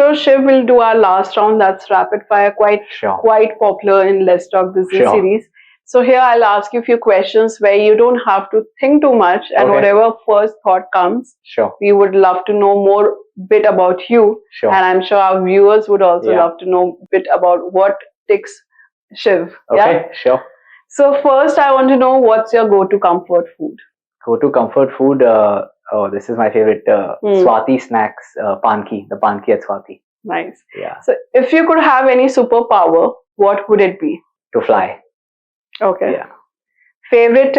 So Shiv will do our last round. That's rapid fire, quite popular in Let's Talk Business series. So here I'll ask you a few questions where you don't have to think too much, and whatever first thought comes, we would love to know more bit about you. And I'm sure our viewers would also love to know a bit about what ticks Shiv. Okay, sure. So first I want to know, what's your go-to comfort food? Go-to comfort food, this is my favorite, Swati snacks, the panki at Swati. Nice. Yeah. So if you could have any superpower, what would it be? To fly. Okay. Yeah. Favorite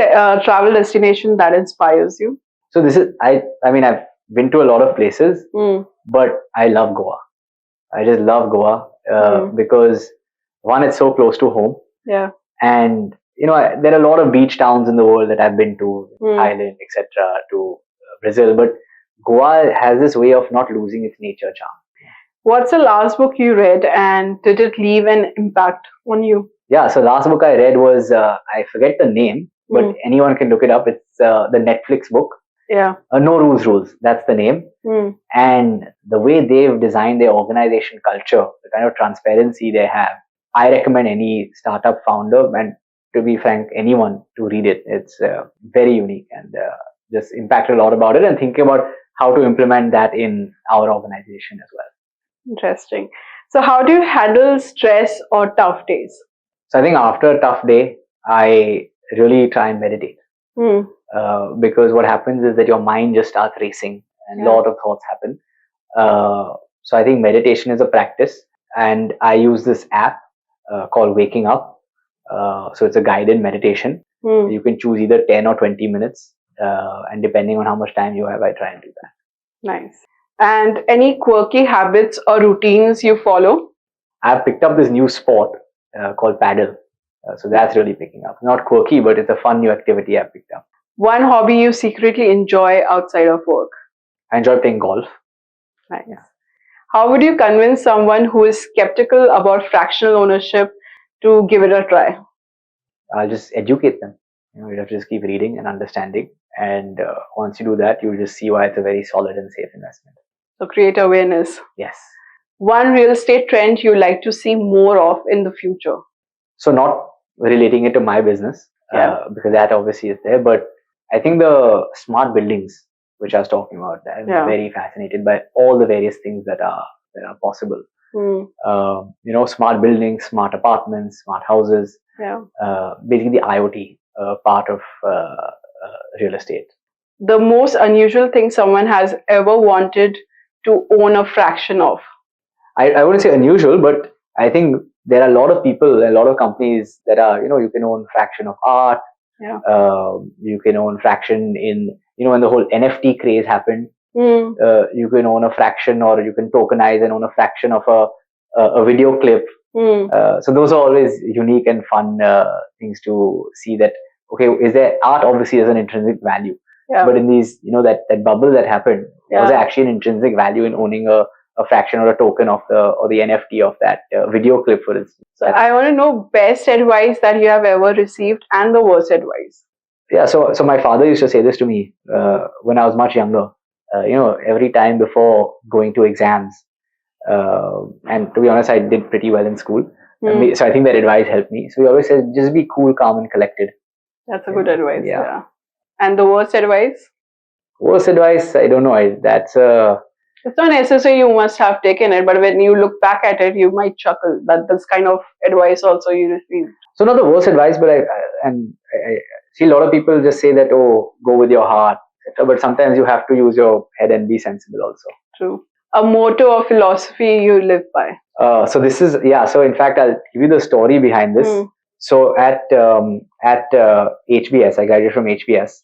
travel destination that inspires you? So this is, I mean, I've been to a lot of places, but I love Goa. I just love Goa because one, it's so close to home. Yeah. And, there are a lot of beach towns in the world that I've been to, Thailand, etc., to Brazil, but Goa has this way of not losing its nature charm. What's the last book you read, and did it leave an impact on you? Yeah, so last book I read was, I forget the name, but anyone can look it up. It's the Netflix book. Yeah. No Rules. That's the name. And the way they've designed their organization culture, the kind of transparency they have, I recommend any startup founder, and to be frank, anyone to read it. It's very unique, and just impacted a lot about it, and thinking about how to implement that in our organization as well. Interesting. So how do you handle stress or tough days? So I think after a tough day, I really try and meditate. Because what happens is that your mind just starts racing and a lot of thoughts happen. So I think meditation is a practice, and I use this app called Waking Up. So it's a guided meditation. You can choose either 10 or 20 minutes, and depending on how much time you have, I try and do that. Nice. And any quirky habits or routines you follow? I've picked up this new sport called paddle. So that's really picking up. Not quirky, but it's a fun new activity I've picked up. One hobby you secretly enjoy outside of work? I enjoy playing golf. Nice. Yeah. How would you convince someone who is skeptical about fractional ownership to give it a try? I'll just educate them. You have to just keep reading and understanding. And once you do that, you'll just see why it's a very solid and safe investment. So create awareness. Yes. One real estate trend you like to see more of in the future? So not relating it to my business, because that obviously is there, but I think the smart buildings, which I was talking about, I'm very fascinated by all the various things that are possible. Smart buildings, smart apartments, smart houses, basically the IoT part of real estate. The most unusual thing someone has ever wanted to own a fraction of? I wouldn't say unusual, but I think there are a lot of people, a lot of companies that are, you can own fraction of art. You can own fraction in, when the whole NFT craze happened, you can own a fraction, or you can tokenize and own a fraction of a video clip. So those are always unique and fun things to see that, okay, is there art obviously has an intrinsic value, but in these, that bubble that happened, was there actually an intrinsic value in owning a fraction or a token of the NFT of that video clip, for instance? So I want to know best advice that you have ever received and the worst advice. Yeah, so my father used to say this to me when I was much younger. Every time before going to exams, and to be honest, I did pretty well in school. So I think that advice helped me. So he always says, just be cool, calm, and collected. That's a good advice. Yeah. And the worst advice? Worst advice, I don't know. It's not necessary you must have taken it, but when you look back at it, you might chuckle that this kind of advice also you received. So not the worst advice, but I see a lot of people just say that, oh, go with your heart, but sometimes you have to use your head and be sensible also. True. A motto or philosophy you live by? So this is, so in fact, I'll give you the story behind this. So at HBS, I graduated from HBS.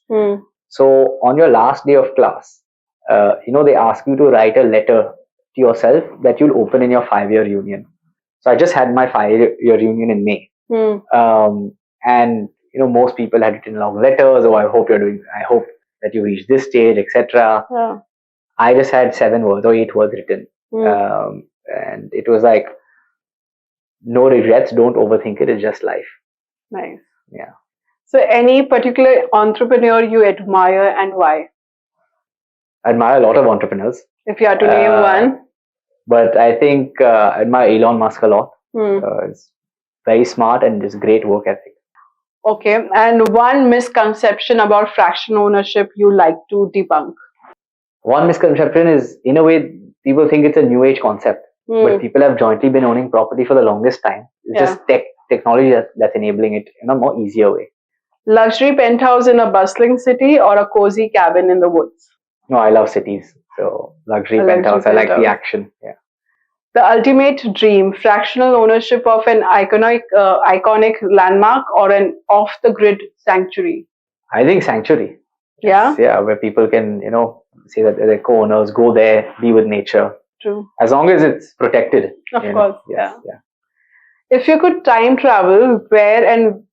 So on your last day of class, they ask you to write a letter to yourself that you'll open in your 5-year union. So I just had my 5-year union in May. And, most people had written long letters, I hope that you reach this stage, etc. I just had 7 words or 8 words written. And it was like, no regrets, don't overthink it, it's just life. Nice. Yeah. So any particular entrepreneur you admire and why? I admire a lot of entrepreneurs. If you had to name one? But I think I admire Elon Musk a lot. It's very smart and just great work ethic. Okay, and one misconception about fraction ownership you like to debunk? One misconception is, in a way, people think it's a new age concept, but people have jointly been owning property for the longest time. It's just technology that's enabling it in a more easier way. Luxury penthouse in a bustling city or a cozy cabin in the woods? No, I love cities. So luxury penthouse, I like the action. Yeah. The ultimate dream, fractional ownership of an iconic landmark or an off-the-grid sanctuary? I think sanctuary. Yeah? Yeah, where people can, say that they're co-owners, go there, be with nature. True. As long as it's protected. Of course, yeah. If you could time travel, where and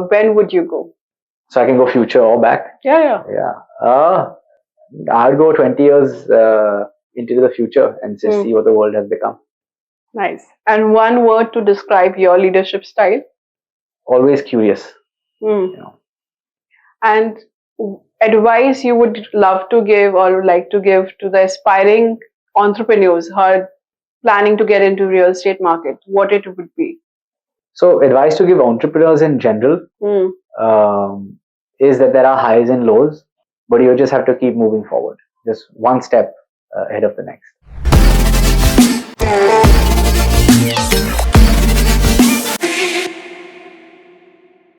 when would you go? So I can go future or back? Yeah. I'd go 20 years into the future and just see what the world has become. Nice. And one word to describe your leadership style? Always curious. And advice you would love to give or like to give to the aspiring entrepreneurs who are planning to get into real estate market, what it would be? So advice to give entrepreneurs in general is that there are highs and lows, but you just have to keep moving forward, just one step ahead of the next.